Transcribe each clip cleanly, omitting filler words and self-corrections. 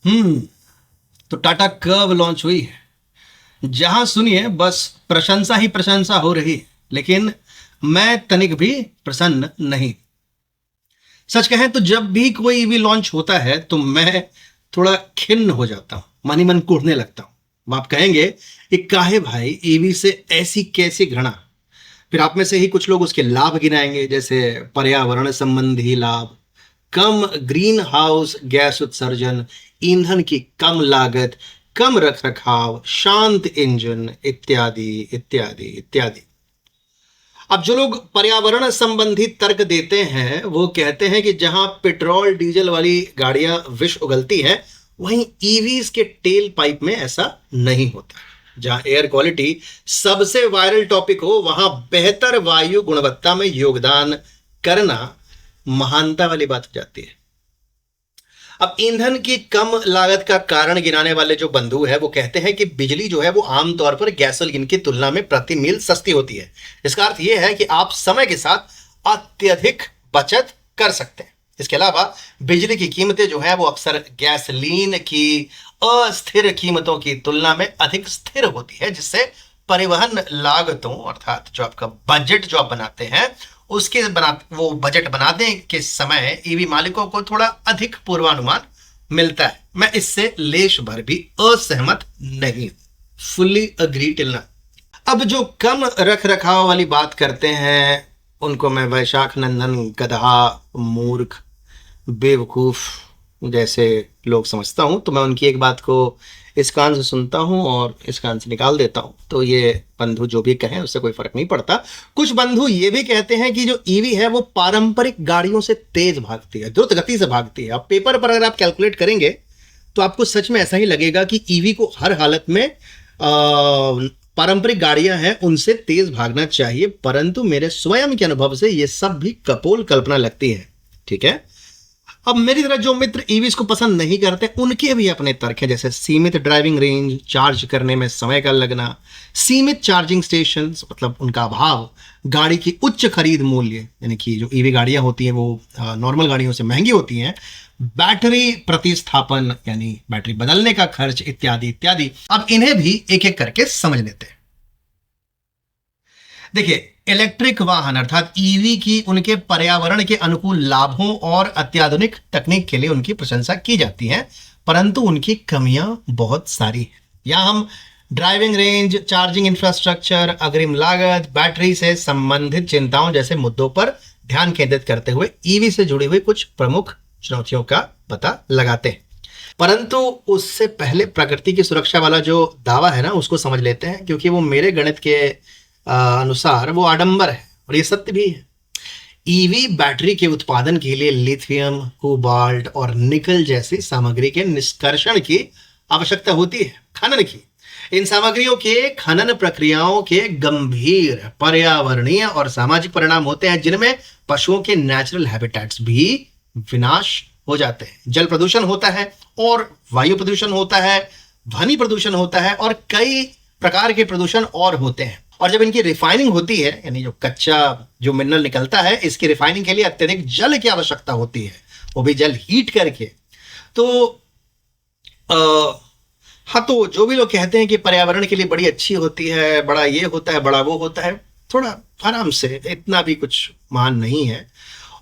हम्म। तो Tata curve launch हुई है। जहां सुनिए बस प्रशंसा ही प्रशंसा हो रही है, लेकिन मैं तनिक भी प्रसन्न नहीं। सच कहें तो जब भी कोई ईवी लॉन्च होता है तो मैं थोड़ा खिन्न हो जाता हूँ, मन ही मन कूटने लगता हूँ। आप कहेंगे कि काहे भाई ईवी से ऐसी कैसी घृणा। फिर आप में से ही कुछ लोग उसके लाभ गिनाएंगे, जैसे पर्यावरण संबंधी लाभ, कम ग्रीन हाउस गैस उत्सर्जन, ईंधन की कम लागत, कम रखरखाव, शांत इंजन, इत्यादि इत्यादि इत्यादि। अब जो लोग पर्यावरण संबंधी तर्क देते हैं वो कहते हैं कि जहां पेट्रोल डीजल वाली गाड़ियां विष उगलती हैं, वहीं ईवीज के टेल पाइप में ऐसा नहीं होता। जहां एयर क्वालिटी सबसे वायरल टॉपिक हो, वहां बेहतर वायु गुणवत्ता में योगदान करना महानता वाली बात हो जाती है। अब ईंधन की कम लागत का कारण गिनाने वाले जो बंधु है वो कहते हैं कि बिजली जो है वो आमतौर पर गैसोलीन की तुलना में प्रति मील सस्ती होती है। इसका अर्थ यह है कि आप समय के साथ अत्यधिक बचत कर सकते हैं। इसके अलावा बिजली की कीमतें जो है वो अक्सर गैसोलीन की अस्थिर कीमतों की तुलना में अधिक स्थिर होती है, जिससे परिवहन लागतों अर्थात जो आपका बजट जो आप बनाते हैं उसके वो बजट बनाने के समय ईवी मालिकों को थोड़ा अधिक पूर्वानुमान मिलता है। मैं इससे लेश भर भी असहमत नहीं। फुल्ली अग्री टिल ना। अब जो कम रख रखाव वाली बात करते हैं उनको मैं वैशाख नंदन, गधा, मूर्ख, बेवकूफ जैसे लोग समझता हूं। तो मैं उनकी एक बात को इस कान से सुनता हूं और इस कान से निकाल देता हूं। तो ये बंधु जो भी कहें उससे कोई फर्क नहीं पड़ता। कुछ बंधु ये भी कहते हैं कि जो ईवी है वो पारंपरिक गाड़ियों से तेज भागती है, द्रुत गति से भागती है। अब पेपर पर अगर आप कैलकुलेट करेंगे तो आपको सच में ऐसा ही लगेगा कि ईवी को हर हालत में पारंपरिक गाड़ियां हैं उनसे तेज भागना चाहिए, परंतु मेरे स्वयं के अनुभव से यह सब भी कपोल कल्पना लगती है। ठीक है। अब मेरी तरह जो मित्र ईवीज को पसंद नहीं करते उनके भी अपने तर्क हैं, जैसे सीमित ड्राइविंग रेंज, चार्ज करने में समय का लगना, सीमित चार्जिंग स्टेशन मतलब उनका अभाव, गाड़ी की उच्च खरीद मूल्य, यानी कि जो ईवी गाड़ियां होती हैं वो नॉर्मल गाड़ियों से महंगी होती हैं, बैटरी प्रतिस्थापन यानी बैटरी बदलने का खर्च, इत्यादि इत्यादि। अब इन्हें भी एक एक करके समझ लेते हैं। देखिए, इलेक्ट्रिक वाहन अर्थात ईवी की उनके पर्यावरण के अनुकूल लाभों और अत्याधुनिक तकनीक के लिए उनकी प्रशंसा की जाती है, परंतु उनकी कमियां बहुत सारी हैं। यहां हम ड्राइविंग रेंज, चार्जिंग इंफ्रास्ट्रक्चर, अग्रिम लागत, बैटरी से संबंधित चिंताओं जैसे मुद्दों पर ध्यान केंद्रित करते हुए ईवी से जुड़ी हुई कुछ प्रमुख चुनौतियों का पता लगाते हैं। परंतु उससे पहले प्रकृति की सुरक्षा वाला जो दावा है ना उसको समझ लेते हैं, क्योंकि वो मेरे गणित के अनुसार वो आडंबर है और ये सत्य भी है। ईवी बैटरी के उत्पादन के लिए लिथियम, कोबाल्ट और निकल जैसी सामग्री के निष्कर्षण की आवश्यकता होती है, खनन की। इन सामग्रियों के खनन प्रक्रियाओं के गंभीर पर्यावरणीय और सामाजिक परिणाम होते हैं, जिनमें पशुओं के नेचुरल हैबिटेट्स भी विनाश हो जाते हैं। जल प्रदूषण होता है और वायु प्रदूषण होता है, ध्वनि प्रदूषण होता है और कई प्रकार के प्रदूषण और होते हैं। और जब इनकी रिफाइनिंग होती है, यानी जो कच्चा जो मिनरल निकलता है, इसकी रिफाइनिंग के लिए अत्यधिक जल की आवश्यकता होती है, वो भी जल हीट करके। तो हाँ, तो जो भी लोग कहते हैं कि पर्यावरण के लिए बड़ी अच्छी होती है, बड़ा ये होता है, बड़ा वो होता है, थोड़ा आराम से, इतना भी कुछ महान नहीं है।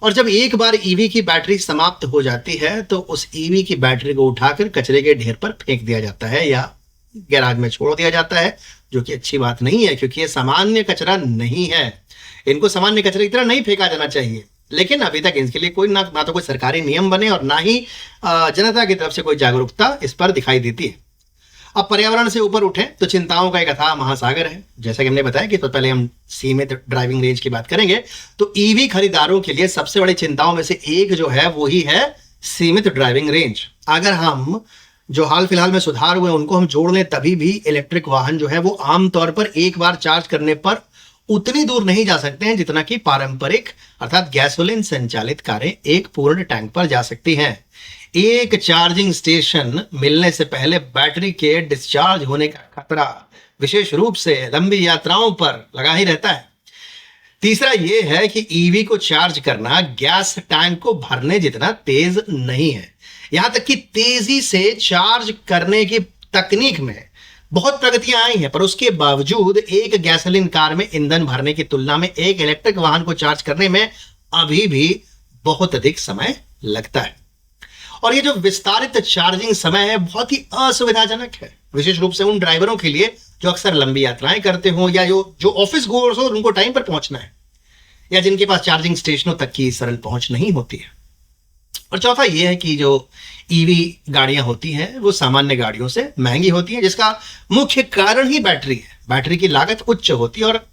और जब एक बार ईवी की बैटरी समाप्त हो जाती है तो उस ईवी की बैटरी को उठाकर कचरे के ढेर पर फेंक दिया जाता है या गैराज में छोड़ दिया जाता है, जो कि अच्छी बात नहीं है, क्योंकि ये सामान्य कचरा नहीं है। इनको सामान्य कचरे की तरह नहीं फेंका जाना चाहिए। लेकिन अभी तक इसके लिए कोई ना तो कोई सरकारी नियम बने और ना ही जनता की तरफ से कोई जागरूकता इस पर दिखाई देती है। अब पर्यावरण से ऊपर उठे तो चिंताओं का एक अथाह महासागर है। जैसा कि हमने बताया कि तो पहले हम सीमित ड्राइविंग रेंज की बात करेंगे, तो ईवी खरीदारों के लिए सबसे बड़ी चिंताओं में से एक जो है वो ही है सीमित ड्राइविंग रेंज। अगर हम जो हाल फिलहाल में सुधार हुए उनको हम जोड़ लें तभी भी इलेक्ट्रिक वाहन जो है वो आमतौर पर एक बार चार्ज करने पर उतनी दूर नहीं जा सकते हैं जितना कि पारंपरिक अर्थात गैसोलीन संचालित कारें एक पूर्ण टैंक पर जा सकती हैं। एक चार्जिंग स्टेशन मिलने से पहले बैटरी के डिस्चार्ज होने का खतरा विशेष रूप से लंबी यात्राओं पर लगा ही रहता है। तीसरा यह है कि ईवी को चार्ज करना गैस टैंक को भरने जितना तेज नहीं है। यहां तक कि तेजी से चार्ज करने की तकनीक में बहुत प्रगतियां आई हैं, पर उसके बावजूद एक गैसोलीन कार में ईंधन भरने की तुलना में एक इलेक्ट्रिक वाहन को चार्ज करने में अभी भी बहुत अधिक समय लगता है। और ये जो विस्तारित चार्जिंग समय है बहुत ही असुविधाजनक है, विशेष रूप से उन ड्राइवरों के लिए जो अक्सर लंबी यात्राएं करते हो या जो ऑफिस गोअर्स हो, उनको टाइम पर पहुंचना है, या जिनके पास चार्जिंग स्टेशनों तक की सरल पहुंच नहीं होती है। और चौथा यह है कि जो ईवी गाड़ियां होती हैं वो सामान्य गाड़ियों से महंगी होती हैं, जिसका मुख्य कारण ही बैटरी है। बैटरी की लागत उच्च होती है और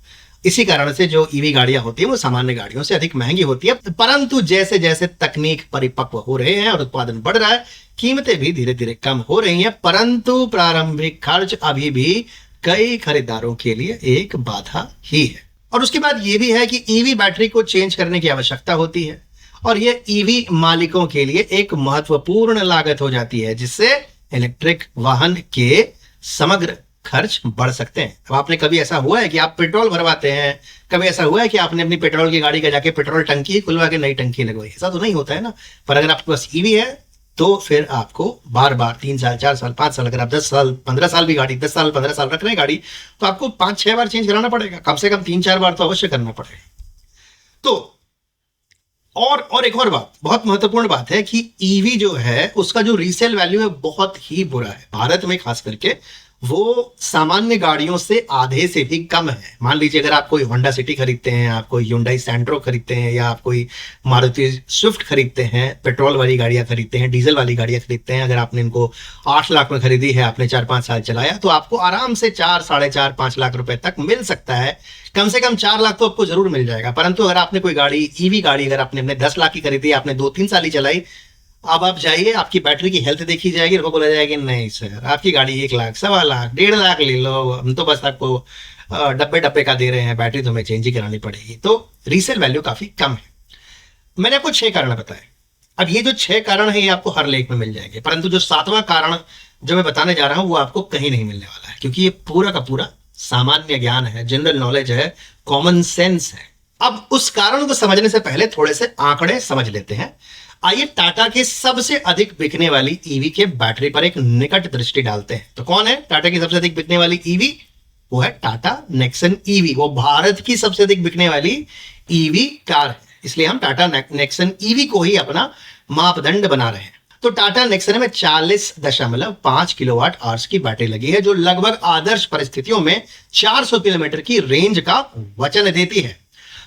इसी कारण से जो ईवी गाड़ियां होती हैं वो सामान्य गाड़ियों से अधिक महंगी होती है। परंतु जैसे जैसे तकनीक परिपक्व हो रहे हैं और उत्पादन बढ़ रहा है, कीमतें भी धीरे धीरे कम हो रही हैं, परंतु प्रारंभिक खर्च अभी भी कई खरीदारों के लिए एक बाधा ही है। और उसके बाद ये भी है कि ईवी बैटरी को चेंज करने की आवश्यकता होती है और यह ईवी मालिकों के लिए एक महत्वपूर्ण लागत हो जाती है, जिससे इलेक्ट्रिक वाहन के समग्र खर्च बढ़ सकते हैं। अब आपने कभी ऐसा हुआ है कि आप पेट्रोल भरवाते हैं, कभी ऐसा हुआ है कि आपने अपनी पेट्रोल की गाड़ी का जाके पेट्रोल टंकी खुलवा के नई टंकी लगवाई? ऐसा तो नहीं होता है ना। पर अगर आपके पास ईवी है तो फिर आपको बार बार 3 साल 4 साल 5 साल, अगर आप 10 साल 15 साल भी गाड़ी 10 साल 15 साल रख रहे हैं गाड़ी, तो आपको 5-6 बार चेंज कराना पड़ेगा, कम से कम 3-4 बार तो अवश्य करना पड़ेगा। तो और एक और बात, बहुत महत्वपूर्ण बात है कि ईवी जो है उसका जो रीसेल वैल्यू है बहुत ही बुरा है। भारत में खास करके वो सामान्य गाड़ियों से आधे से भी कम है। मान लीजिए अगर आप कोई होंडा सिटी खरीदते हैं, आप कोई Hyundai सैंट्रो खरीदते हैं, या आप कोई मारुति स्विफ्ट खरीदते हैं, पेट्रोल वाली गाड़ियां खरीदते हैं, डीजल वाली गाड़ियां खरीदते हैं, अगर आपने इनको 8 लाख में खरीदी है, आपने 4-5 साल चलाया, तो आपको आराम से 4, 4.5-5 लाख रुपए तक मिल सकता है। कम से कम 4 लाख तो आपको जरूर मिल जाएगा। परंतु अगर आपने कोई गाड़ी, ईवी गाड़ी अगर आपने अपने 10 लाख की खरीदी, आपने 2-3 साल ही चलाई, अब आप जाइए, आपकी बैटरी की हेल्थ देखी जाएगी, और बोला जाएगा नहीं सर आपकी गाड़ी 1 लाख, 1.25 लाख, 1.5 लाख ले लो, हम तो बस आपको डब्बे डब्बे का दे रहे हैं, बैटरी तो हमें चेंज ही करानी पड़ेगी। तो रीसेल वैल्यू काफी कम है। मैंने आपको 6 कारण बताए। अब ये जो 6 कारण है ये आपको हर लेख में मिल जाएंगे, परंतु जो 7वां कारण जो मैं बताने जा रहा हूं वो आपको कहीं नहीं मिलने वाला है, क्योंकि ये पूरा का पूरा सामान्य ज्ञान है, जनरल नॉलेज है, कॉमन सेंस है। अब उस कारण को समझने से पहले थोड़े से आंकड़े समझ लेते हैं। आइए टाटा के सबसे अधिक बिकने वाली ईवी के बैटरी पर एक निकट दृष्टि डालते हैं। तो कौन है टाटा की सबसे अधिक बिकने वाली ईवी? वो है टाटा नेक्सन ईवी। वो भारत की सबसे अधिक बिकने वाली ईवी कार है, इसलिए हम टाटा नेक्सन ईवी को ही अपना मापदंड बना रहे हैं। तो टाटा नेक्सन में 40.5 किलोवाट आवर्स की बैटरी लगी है, जो लगभग आदर्श परिस्थितियों में 400 किलोमीटर की रेंज का वचन देती है।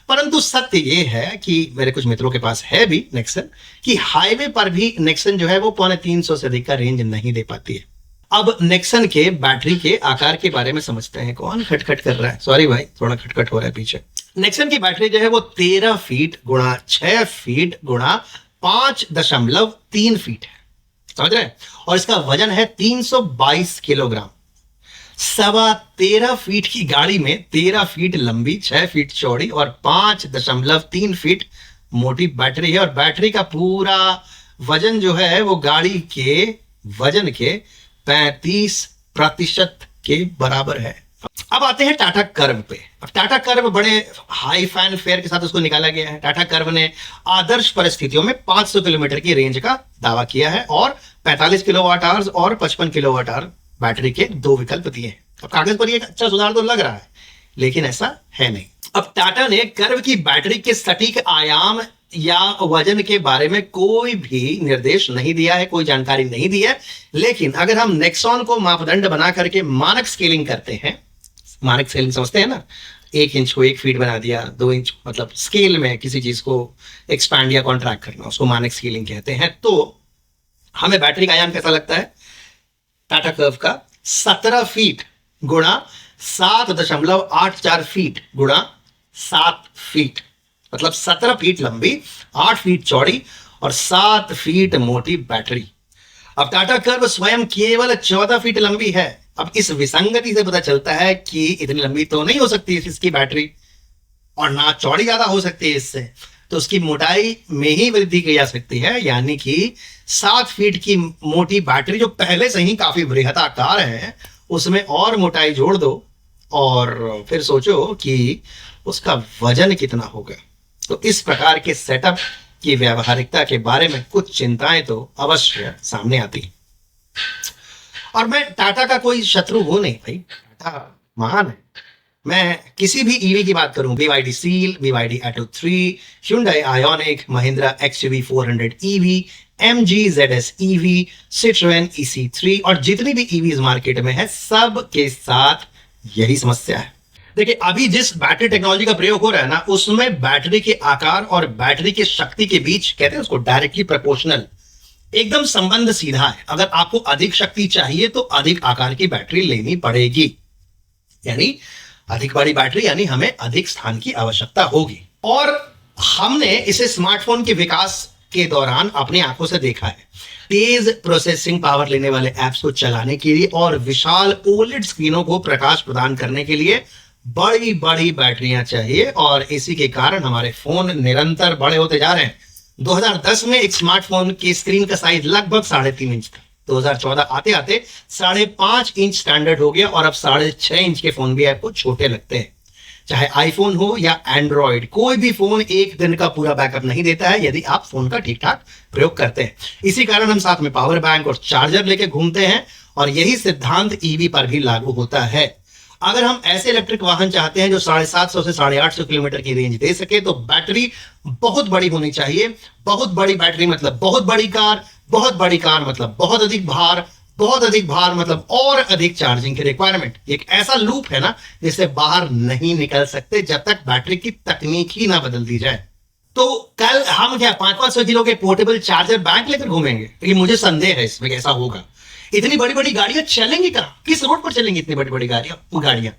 परंतु सत्य यह है कि मेरे कुछ मित्रों के पास है भी नेक्सन, कि हाईवे पर भी नेक्सन जो है वो 350 से अधिक का रेंज नहीं दे पाती है। अब नेक्सन के बैटरी के आकार के बारे में समझते हैं। कौन खटखट कर रहा है? सॉरी भाई, थोड़ा खटखट हो रहा है पीछे। नेक्सन की बैटरी जो है वो 13 फीट गुणा 6 फीट गुणा 5.3 फीट है, समझ रहे हैं? और इसका वजन है 322 किलोग्राम। 13.25 फीट की गाड़ी में 13 फीट लंबी, 6 फीट चौड़ी और 5.3 फीट मोटी बैटरी है। और बैटरी का पूरा वजन जो है वो गाड़ी के वजन के 35% के बराबर है। अब आते हैं टाटा कर्व पे। अब टाटा कर्व बड़े हाई फैन फेयर के साथ उसको निकाला गया है। टाटा कर्व ने आदर्श परिस्थितियों में 500 किलोमीटर की रेंज का दावा किया है और 45 किलोवाट आवर्स और 55 किलोवाट आवर बैटरी के 2 विकल्प दिए हैं। अब कागज पर ये एक अच्छा सुधार तो लग रहा है, लेकिन ऐसा है नहीं। अब टाटा ने कर्व की बैटरी के सटीक आयाम या वजन के बारे में कोई भी निर्देश नहीं दिया है, कोई जानकारी नहीं दी है। लेकिन अगर हम नेक्सॉन को मापदंड बना करके मानक स्केलिंग करते हैं, मानक स्केलिंग समझते हैं ना, 1 इंच को 1 फीट बना दिया, 2 इंच, मतलब स्केल में किसी चीज को एक्सपैंड या कॉन्ट्रैक्ट करना, उसको मानक स्केलिंग कहते हैं। तो हमें बैटरी का आयाम कैसा लगता है? टाटा कर्व का 17 फीट गुणा 7.84 फीट गुणा 7 फीट, मतलब 17 फीट लंबी, 8 फीट चौड़ी और 7 फीट मोटी बैटरी। अब टाटा कर्व स्वयं केवल 14 फीट लंबी है। अब इस विसंगति से पता चलता है कि इतनी लंबी तो नहीं हो सकती इसकी बैटरी, और ना चौड़ी ज्यादा हो सकती है इससे, तो उसकी मोटाई में ही वृद्धि की जा सकती है। यानी कि 7 फीट की मोटी बैटरी जो पहले से ही काफी बृहदाकार है, उसमें और मोटाई जोड़ दो और फिर सोचो कि उसका वजन कितना होगा। तो इस प्रकार के सेटअप की व्यावहारिकता के बारे में कुछ चिंताएं तो अवश्य सामने आती हैं। और मैं टाटा का कोई शत्रु हूं नहीं भाई, टाटा महान है। मैं किसी भी ईवी की बात करूं, BYD seal, BYD Atto 3, Hyundai Ioniq, Mahindra XUV 400 EV, MG ZS EV, Citroen EC3 और जितनी भी ईवीज मार्केट में है सब के साथ यही समस्या है। देखिए अभी जिस बैटरी टेक्नोलॉजी का प्रयोग हो रहा है ना, उसमें बैटरी के आकार और बैटरी की शक्ति के बीच, कहते हैं उसको डायरेक्टली प्रोपोर्शनल, एकदम संबंध सीधा है। अगर आपको अधिक शक्ति चाहिए तो अधिक आकार की बैटरी लेनी पड़ेगी, यानी अधिक बड़ी बैटरी, यानी हमें अधिक स्थान की आवश्यकता होगी। और हमने इसे स्मार्टफोन के विकास के दौरान अपनी आंखों से देखा है। तेज प्रोसेसिंग पावर लेने वाले ऐप्स को चलाने के लिए और विशाल ओलेड स्क्रीनों को प्रकाश प्रदान करने के लिए बड़ी बड़ी बैटरियां चाहिए, और इसी के कारण हमारे फोन निरंतर बड़े होते जा रहे हैं। 2010 में एक स्मार्टफोन की स्क्रीन का साइज लगभग 3.5 इंच था। 2014 आते आते 5.5 इंच स्टैंडर्ड हो गया, और अब 6.5 इंच के फोन भी आपको छोटे लगते हैं। चाहे आईफोन हो या एंड्रॉइड, कोई भी फोन एक दिन का पूरा बैकअप नहीं देता है यदि आप फोन का ठीक ठाक प्रयोग करते हैं। इसी कारण हम साथ में पावर बैंक और चार्जर लेके घूमते हैं, और यही सिद्धांत ईवी पर भी लागू होता है। अगर हम ऐसे इलेक्ट्रिक वाहन चाहते हैं जो 750 से 850 किलोमीटर की रेंज दे सके, तो बैटरी बहुत बड़ी होनी चाहिए। बहुत बड़ी बैटरी मतलब बहुत बड़ी कार, बहुत बड़ी कार मतलब बहुत अधिक भार, बहुत अधिक भार मतलब और अधिक चार्जिंग की रिक्वायरमेंट। एक ऐसा लूप है ना जिससे बाहर नहीं निकल सकते जब तक बैटरी की तकनीक ही ना बदल दी जाए। तो कल हम क्या 500-500 किलो के पोर्टेबल चार्जर बैंक लेकर घूमेंगे? ये मुझे संदेह है इसमें कैसा होगा। इतनी बड़ी बड़ी गाड़ियां चलेंगी कहां? किस रोड पर चलेंगी इतनी बड़ी बड़ी गाड़ियां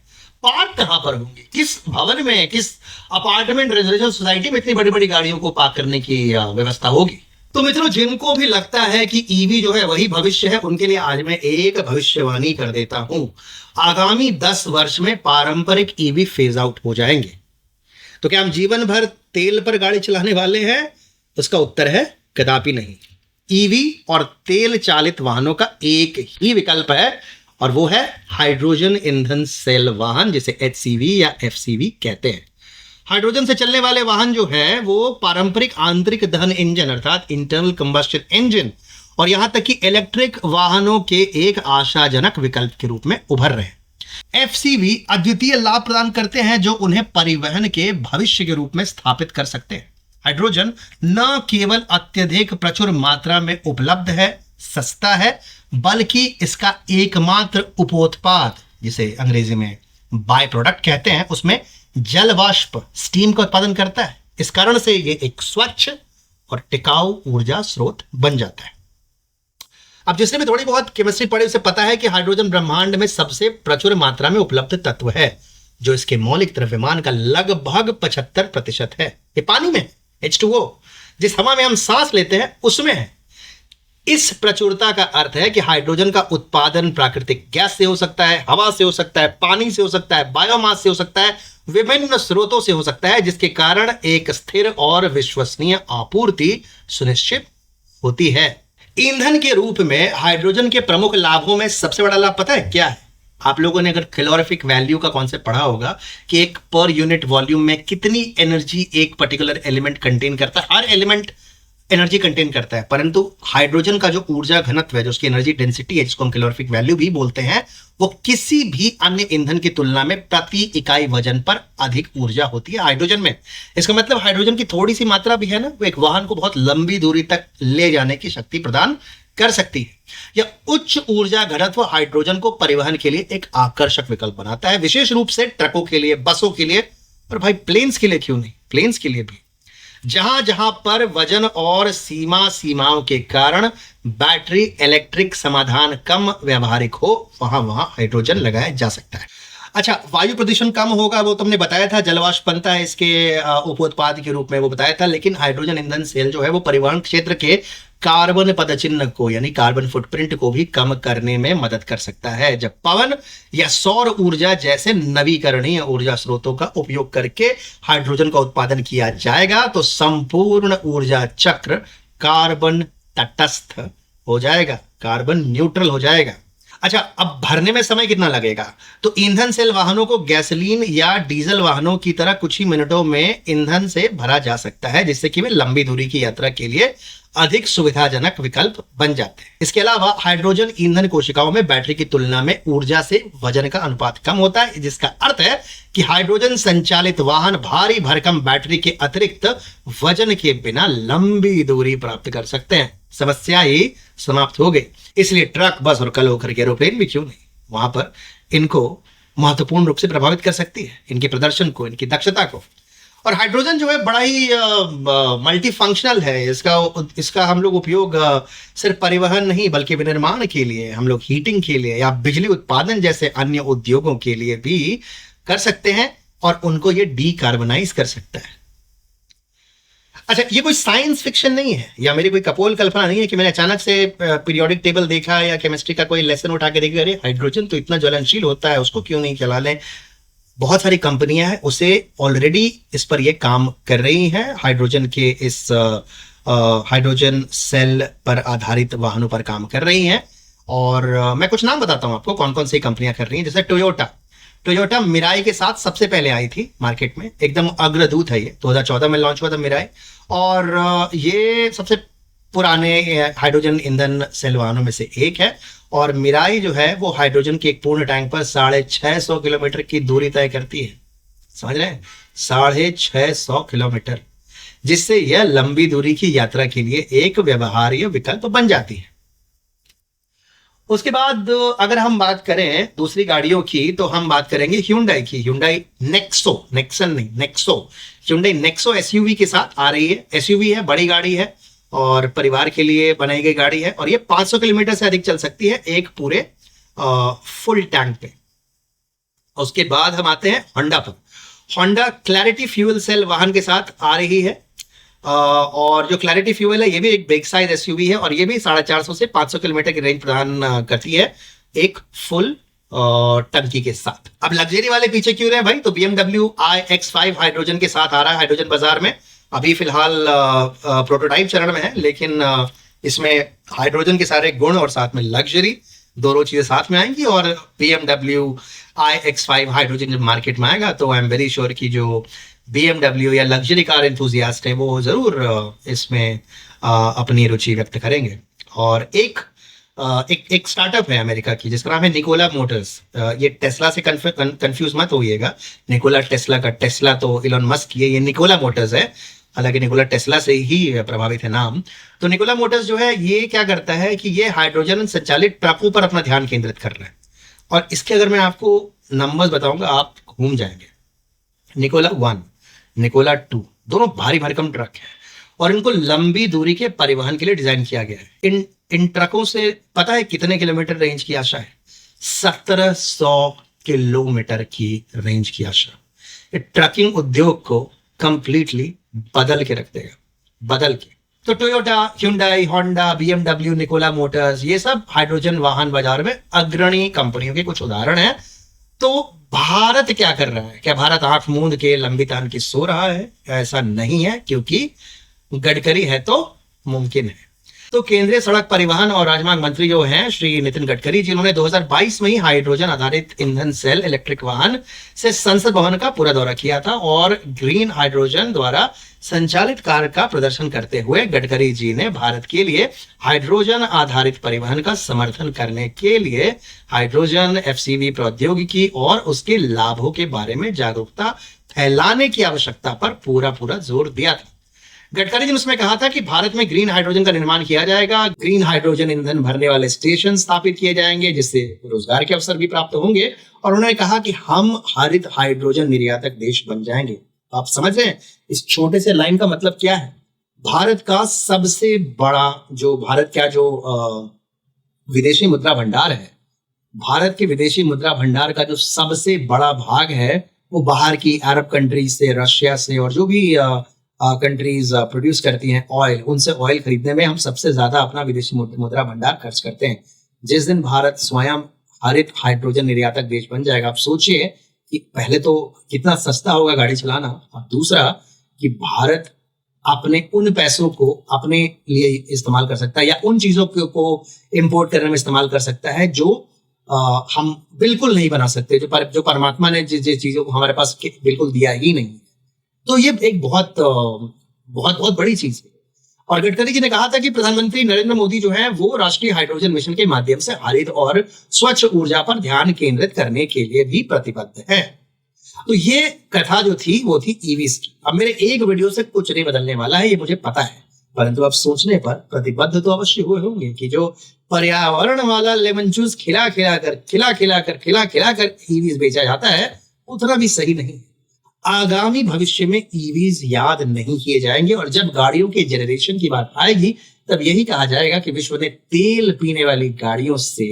पार्क कहां पर होंगी? किस भवन में, किस अपार्टमेंट रेजिडेंशियल सोसाइटी में इतनी बड़ी बड़ी गाड़ियों को पार्क करने की व्यवस्था होगी? तो मित्रों, जिनको भी लगता है कि ईवी जो है वही भविष्य है, उनके लिए आज मैं एक भविष्यवाणी कर देता हूं। आगामी 10 वर्ष में पारंपरिक ईवी फेज आउट हो जाएंगे। तो क्या हम जीवन भर तेल पर गाड़ी चलाने वाले हैं? उसका उत्तर है कदापि नहीं। ईवी और तेल चालित वाहनों का एक ही विकल्प है, और वो है हाइड्रोजन ईंधन सेल वाहन, जिसे HCV या FCV कहते हैं। हाइड्रोजन से चलने वाले वाहन जो है वो पारंपरिक आंतरिक दहन इंजन अर्थात इंटरनल कंबस्शन इंजन और यहां तक कि इलेक्ट्रिक वाहनों के एक आशाजनक विकल्प के रूप में उभर रहे हैं। FCV अद्वितीय लाभ प्रदान करते हैं जो उन्हें परिवहन के भविष्य के रूप में स्थापित कर सकते हैं। हाइड्रोजन न केवल अत्यधिक प्रचुर मात्रा में उपलब्ध है, सस्ता है, बल्कि इसका एकमात्र उपोत्पाद, जिसे अंग्रेजी में बाय प्रोडक्ट कहते हैं, उसमें जल वाष्प स्टीम का उत्पादन करता है। इस कारण से यह एक स्वच्छ और टिकाऊ ऊर्जा स्रोत बन जाता है। अब जिसने भी थोड़ी बहुत केमिस्ट्री पढ़ी उसे पता है कि हाइड्रोजन ब्रह्मांड में सबसे प्रचुर मात्रा में उपलब्ध तत्व है, जो इसके मौलिक द्रव्यमान का लगभग 75% है। ये पानी में H2O, जिस हवा में हम सांस लेते हैं, उसमें है। इस प्रचुरता का अर्थ है कि हाइड्रोजन का उत्पादन प्राकृतिक गैस से हो सकता है, हवा से हो सकता है, पानी से हो सकता है, बायोमास से हो सकता है, विभिन्न स्रोतों से हो सकता है, जिसके कारण एक स्थिर और विश्वसनीय आपूर्ति सुनिश्चित होती है। ईंधन के रूप में हाइड्रोजन के प्रमुख लाभों में सबसे बड़ा लाभ पता है क्या है? आप लोगों ने अगर कैलोरीफिक वैल्यू का कॉन्सेप्ट पढ़ा होगा कि एक पर यूनिट वॉल्यूम में कितनी एनर्जी एक पर्टिकुलर एलिमेंट कंटेन करता है। हर एलिमेंट एनर्जी कंटेन करता है, परंतु हाइड्रोजन का जो ऊर्जा घनत्व है, जो उसकी एनर्जी डेंसिटी है, जिसको हम कैलोरीफिक वैल्यू भी बोलते हैं, वो किसी भी अन्य ईंधन की तुलना में प्रति इकाई वजन पर अधिक ऊर्जा होती है हाइड्रोजन में। इसका मतलब हाइड्रोजन की थोड़ी सी मात्रा भी है ना, वो एक वाहन को बहुत लंबी दूरी तक ले जाने की शक्ति प्रदान कर सकती है। यह उच्च ऊर्जा घनत्व हाइड्रोजन को परिवहन के लिए एक आकर्षक विकल्प बनाता है, विशेष रूप से ट्रकों के लिए, बसों के लिए, और भाई प्लेन्स के लिए क्यों नहीं, प्लेन्स के लिए भी। जहां जहां पर वजन और सीमाओं के कारण बैटरी इलेक्ट्रिक समाधान कम व्यावहारिक हो, वहां वहां हाइड्रोजन लगाया जा सकता है। अच्छा, वायु प्रदूषण कम होगा वो तुमने बताया था, जलवाष्प बनता है इसके उपोत्पाद के रूप में, वो बताया था। लेकिन हाइड्रोजन ईंधन सेल जो है वो परिवहन क्षेत्र के कार्बन पदचिह्न को, यानी कार्बन फुटप्रिंट को भी कम करने में मदद कर सकता है। जब पवन या सौर ऊर्जा जैसे नवीकरणीय ऊर्जा स्रोतों का उपयोग करके हाइड्रोजन का उत्पादन किया जाएगा, तो संपूर्ण ऊर्जा चक्र कार्बन तटस्थ हो जाएगा, कार्बन न्यूट्रल हो जाएगा। अच्छा, अब भरने में समय कितना लगेगा? तो ईंधन सेल वाहनों को गैसोलीन या डीजल वाहनों की तरह कुछ ही मिनटों में ईंधन से भरा जा सकता है, जिससे कि वे लंबी दूरी की यात्रा के लिए अधिक सुविधाजनक विकल्प बन जाते हैं। इसके अलावा हाइड्रोजन ईंधन कोशिकाओं में बैटरी की तुलना में ऊर्जा से वजन का अनुपात कम होता है, जिसका अर्थ है कि हाइड्रोजन संचालित वाहन भारी भरकम बैटरी के अतिरिक्त वजन के बिना लंबी दूरी प्राप्त कर सकते हैं। समस्या ही समाप्त हो गई। इसलिए ट्रक, बस और कल होकर के एरोप्लेन भी क्यों नहीं, वहां पर इनको महत्वपूर्ण रूप से प्रभावित कर सकती है, इनके प्रदर्शन को, इनकी दक्षता को। और हाइड्रोजन जो है बड़ा ही मल्टी फंक्शनल है। इसका हम लोग उपयोग सिर्फ परिवहन नहीं बल्कि विनिर्माण के लिए, हम लोग हीटिंग के लिए या बिजली उत्पादन जैसे अन्य उद्योगों के लिए भी कर सकते हैं, और उनको ये डीकार्बनाइज कर सकता है। अच्छा, ये कोई साइंस फिक्शन नहीं है या मेरी कोई कपोल कल्पना नहीं है कि मैंने अचानक से पीरियोडिक टेबल देखा या केमिस्ट्री का कोई लेसन उठा के देखा, अरे हाइड्रोजन तो इतना ज्वलनशील होता है, उसको क्यों नहीं चला लें। बहुत सारी कंपनियां हैं उसे ऑलरेडी इस पर ये काम कर रही हैं, हाइड्रोजन के इस हाइड्रोजन सेल पर आधारित वाहनों पर काम कर रही हैं। और मैं कुछ नाम बताता हूं आपको कौन कौन सी कंपनियां कर रही हैं। जैसे टोयोटा मिराई के साथ सबसे पहले आई थी मार्केट में, एकदम अग्रदूत है ये, 2014 में लॉन्च हुआ था मिराई। और ये सबसे पुराने हाइड्रोजन ईंधन सेल वाहनों में से एक है। और मिराई जो है वो हाइड्रोजन के एक पूर्ण टैंक पर 650 किलोमीटर की दूरी तय करती है। समझ रहे हैं, 650 किलोमीटर, जिससे यह लंबी दूरी की यात्रा के लिए एक व्यवहार्य विकल्प बन जाती है। उसके बाद अगर हम बात करें दूसरी गाड़ियों की, तो हम बात करेंगे ह्यूंडई की। ह्यूंडई नेक्सो एसयूवी के साथ आ रही है। एसयूवी है, बड़ी गाड़ी है और परिवार के लिए बनाई गई गाड़ी है, और ये 500 किलोमीटर से अधिक चल सकती है एक पूरे फुल टैंक पे। उसके बाद हम आते हैं होंडा पर। होंडा क्लैरिटी फ्यूल सेल वाहन के साथ आ रही है, और जो क्लैरिटी फ्यूल है ये भी एक बिग साइज एसयूवी है, और ये भी 450 से 500 किलोमीटर की रेंज प्रदान करती है एक फुल टंकी के साथ। अब लग्जरी वाले पीछे क्यों रहे भाई? तो BMW iX5 हाइड्रोजन के साथ आ रहा है हाइड्रोजन बाजार में। अभी फिलहाल प्रोटोटाइप चरण में है, लेकिन इसमें हाइड्रोजन के सारे गुण और साथ में लग्जरी दोनों चीजें साथ में आएंगी। और BMW iX5 हाइड्रोजन जब मार्केट में आएगा तो आई एम वेरी श्योर कि जो BMW या लग्जरी कार एंथुजियास्ट है वो जरूर इसमें अपनी रुचि व्यक्त करेंगे। और एक स्टार्टअप है अमेरिका की जिसका नाम है निकोला मोटर्स। ये टेस्ला से कंफ्यूज मत होइएगा, निकोला टेस्ला का टेस्ला तो इलॉन मस्क की है, ये निकोला मोटर्स है, हालांकि निकोला टेस्ला से ही प्रभावित है नाम। तो निकोला मोटर्स जो है ये क्या करता है कि ये हाइड्रोजन संचालित ट्रकों पर अपना ध्यान केंद्रित कर रहा है। और इसके अगर मैं आपको नंबर्स बताऊंगा आप घूम जाएंगे। निकोला 1, निकोला 2 दोनों भारी भरकम ट्रक हैं, और इनको लंबी दूरी के परिवहन के लिए डिजाइन किया गया है। इन ट्रकों से पता है कितने किलोमीटर रेंज की आशा है? 1700 किलोमीटर की रेंज की आशा। ये ट्रकिंग उद्योग को कंप्लीटली बदल के रख देगा, बदल के। तो Toyota, Hyundai, Honda, BMW, Nikola Motors, ये सब हाइड्रोजन वाहन बाजार में अग्रणी कंपनियों के कुछ उदाहरण हैं। तो भारत क्या कर रहा है? क्या भारत आंख मूंद के लंबी तान की सो रहा है? ऐसा नहीं है, क्योंकि गडकरी है तो मुमकिन है। तो केंद्रीय सड़क परिवहन और राजमार्ग मंत्री जो हैं श्री नितिन गडकरी जी, उन्होंने 2022 में ही हाइड्रोजन आधारित ईंधन सेल इलेक्ट्रिक वाहन से संसद भवन का पूरा दौरा किया था, और ग्रीन हाइड्रोजन द्वारा संचालित कार का प्रदर्शन करते हुए गडकरी जी ने भारत के लिए हाइड्रोजन आधारित परिवहन का समर्थन करने के लिए हाइड्रोजन FCV प्रौद्योगिकी और उसके लाभों के बारे में जागरूकता फैलाने की आवश्यकता पर पूरा जोर दिया था। गडकरी जी ने उसमें कहा था कि भारत में ग्रीन हाइड्रोजन का निर्माण किया जाएगा, ग्रीन हाइड्रोजन ईंधन भरने वाले स्टेशन स्थापित किए जाएंगे, जिससे रोजगार के अवसर भी प्राप्त होंगे। और उन्होंने कहा कि हम हरित हाइड्रोजन निर्यातक देश बन जाएंगे। आप समझ रहे हैं इस छोटे से लाइन का मतलब क्या है? भारत का सबसे बड़ा जो विदेशी मुद्रा भंडार है, भारत के विदेशी मुद्रा भंडार का जो सबसे बड़ा भाग है वो बाहर की अरब कंट्रीज से, रशिया से, और जो भी कंट्रीज प्रोड्यूस करती हैं ऑयल, उनसे ऑयल खरीदने में हम सबसे ज्यादा अपना विदेशी मुद्रा भंडार खर्च करते हैं। जिस दिन भारत स्वयं हरित हाइड्रोजन निर्यातक देश बन जाएगा, आप सोचिए कि पहले तो कितना सस्ता होगा गाड़ी चलाना, और दूसरा कि भारत अपने उन पैसों को अपने लिए इस्तेमाल कर सकता है, या उन चीजों को इंपोर्ट करने में इस्तेमाल कर सकता है जो हम बिल्कुल नहीं बना सकते, जो परमात्मा ने जिस जिस चीजों को हमारे पास बिल्कुल दिया ही नहीं। तो ये एक बहुत बहुत बहुत बड़ी चीज है। और गडकरी जी ने कहा था कि प्रधानमंत्री नरेंद्र मोदी जो है वो राष्ट्रीय हाइड्रोजन मिशन के माध्यम से हरित और स्वच्छ ऊर्जा पर ध्यान केंद्रित करने के लिए भी प्रतिबद्ध है। तो ये कथा जो थी वो थी ईवीज की। अब मेरे एक वीडियो से कुछ नहीं बदलने वाला है, ये मुझे पता है, परंतु अब सोचने पर प्रतिबद्ध तो अवश्य हुए होंगे कि जो पर्यावरण वाला लेमन जूस खिला खिला कर ईवीज बेचा जाता है उतना भी सही नहीं। आगामी भविष्य में ईवीज याद नहीं किए जाएंगे, और जब गाड़ियों के जनरेशन की बात आएगी तब यही कहा जाएगा कि विश्व ने तेल पीने वाली गाड़ियों से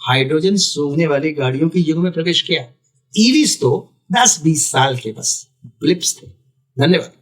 हाइड्रोजन सूंघने वाली गाड़ियों के युग में प्रवेश किया। ईवीज तो 10-20 साल के बस ब्लिप्स थे। धन्यवाद।